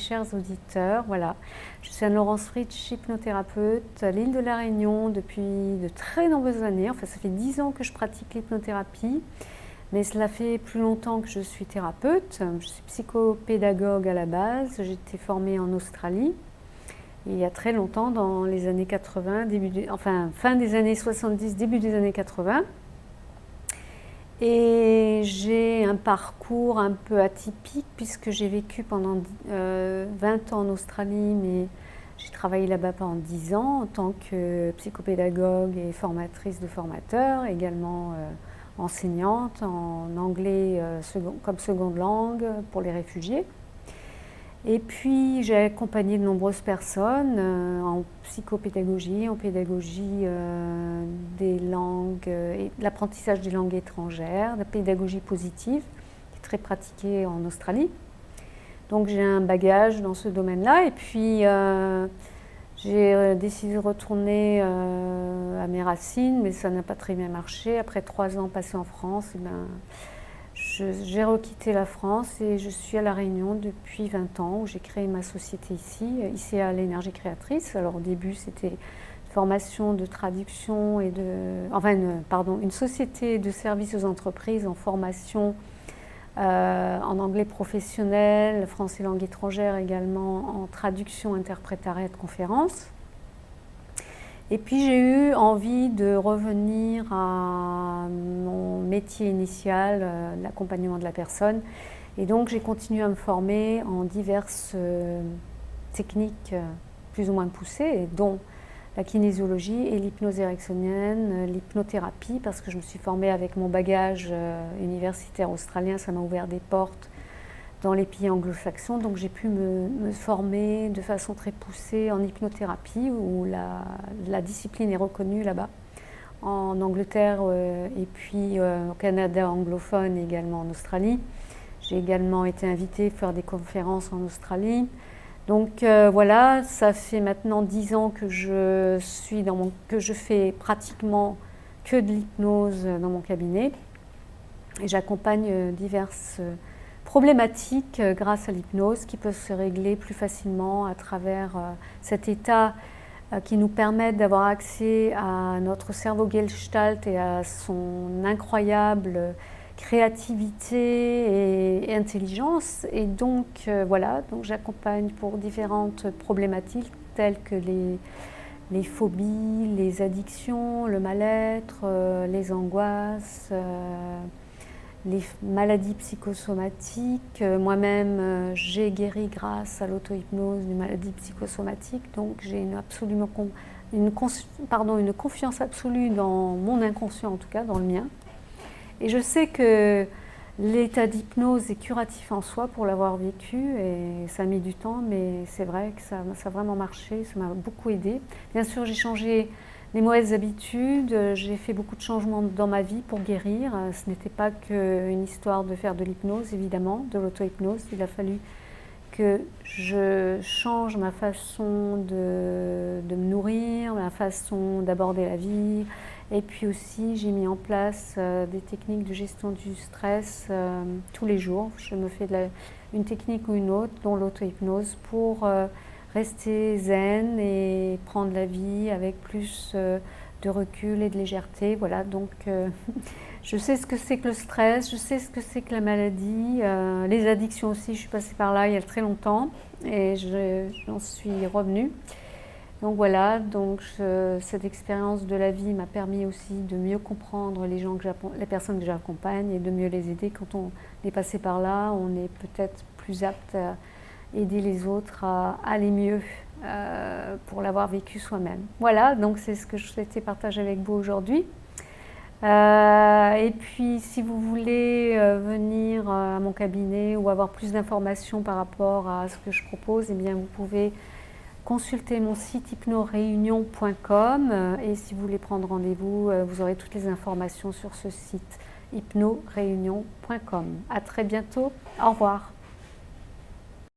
chers auditeurs. Voilà, je suis Anne-Laurence Fritsch, hypnothérapeute à l'île de la Réunion depuis de très nombreuses années. Enfin, ça fait 10 ans que je pratique l'hypnothérapie, mais cela fait plus longtemps que je suis thérapeute. Je suis psychopédagogue à la base. J'ai été formée en Australie il y a très longtemps, dans les années 80, fin des années 70, début des années 80. Et j'ai un parcours un peu atypique puisque j'ai vécu pendant 20 ans en Australie, mais j'ai travaillé là-bas pendant 10 ans en tant que psychopédagogue et formatrice de formateurs, également enseignante en anglais comme seconde langue pour les réfugiés. Et puis j'ai accompagné de nombreuses personnes en psychopédagogie, en pédagogie des langues, et l'apprentissage des langues étrangères, la pédagogie positive, qui est très pratiquée en Australie. Donc j'ai un bagage dans ce domaine-là. Et puis j'ai décidé de retourner à mes racines, mais ça n'a pas très bien marché. Après 3 ans passés en France, j'ai requitté la France et je suis à La Réunion depuis 20 ans où j'ai créé ma société ici, ICA l'énergie créatrice. Alors au début c'était une formation de traduction et une société de services aux entreprises en formation en anglais professionnel, français langue étrangère également, en traduction, interprétariat de conférences. Et puis j'ai eu envie de revenir à mon métier initial, l'accompagnement de la personne. Et donc j'ai continué à me former en diverses techniques plus ou moins poussées, dont la kinésiologie et l'hypnose ericksonienne, l'hypnothérapie, parce que je me suis formée avec mon bagage universitaire australien, ça m'a ouvert des portes dans les pays anglo-saxons, donc j'ai pu me former de façon très poussée en hypnothérapie, où la discipline est reconnue là-bas, en Angleterre et puis au Canada anglophone et également en Australie. J'ai également été invitée à faire des conférences en Australie. Donc voilà, ça fait maintenant 10 ans que je fais pratiquement que de l'hypnose dans mon cabinet, et j'accompagne diverses problématiques grâce à l'hypnose qui peuvent se régler plus facilement à travers cet état qui nous permet d'avoir accès à notre cerveau Gestalt et à son incroyable créativité et intelligence. Et donc voilà, donc j'accompagne pour différentes problématiques telles que les phobies, les addictions, le mal-être, les angoisses, les maladies psychosomatiques. Moi-même, j'ai guéri grâce à l'auto-hypnose d'une maladie psychosomatique, donc j'ai une confiance absolue dans mon inconscient, en tout cas dans le mien. Et je sais que l'état d'hypnose est curatif en soi pour l'avoir vécu, et ça a mis du temps, mais c'est vrai que ça a vraiment marché, ça m'a beaucoup aidé. Bien sûr, j'ai changé les mauvaises habitudes, j'ai fait beaucoup de changements dans ma vie pour guérir. Ce n'était pas qu'une histoire de faire de l'hypnose, évidemment, de l'auto-hypnose. Il a fallu que je change ma façon de me nourrir, ma façon d'aborder la vie. Et puis aussi, j'ai mis en place des techniques de gestion du stress tous les jours. Je me fais une technique ou une autre, dont l'auto-hypnose, pour rester zen et prendre la vie avec plus de recul et de légèreté. Voilà, donc je sais ce que c'est que le stress, je sais ce que c'est que la maladie, les addictions aussi. Je suis passée par là il y a très longtemps et j'en suis revenue. Donc voilà, cette expérience de la vie m'a permis aussi de mieux comprendre les personnes que j'accompagne et de mieux les aider. Quand on est passé par là, on est peut-être plus apte à aider les autres à aller mieux pour l'avoir vécu soi-même. Voilà, donc c'est ce que je souhaitais partager avec vous aujourd'hui. Et puis si vous voulez venir à mon cabinet ou avoir plus d'informations par rapport à ce que je propose, eh bien vous pouvez consulter mon site hypnoréunion.com, et si vous voulez prendre rendez-vous, vous aurez toutes les informations sur ce site hypnoréunion.com. À très bientôt, au revoir.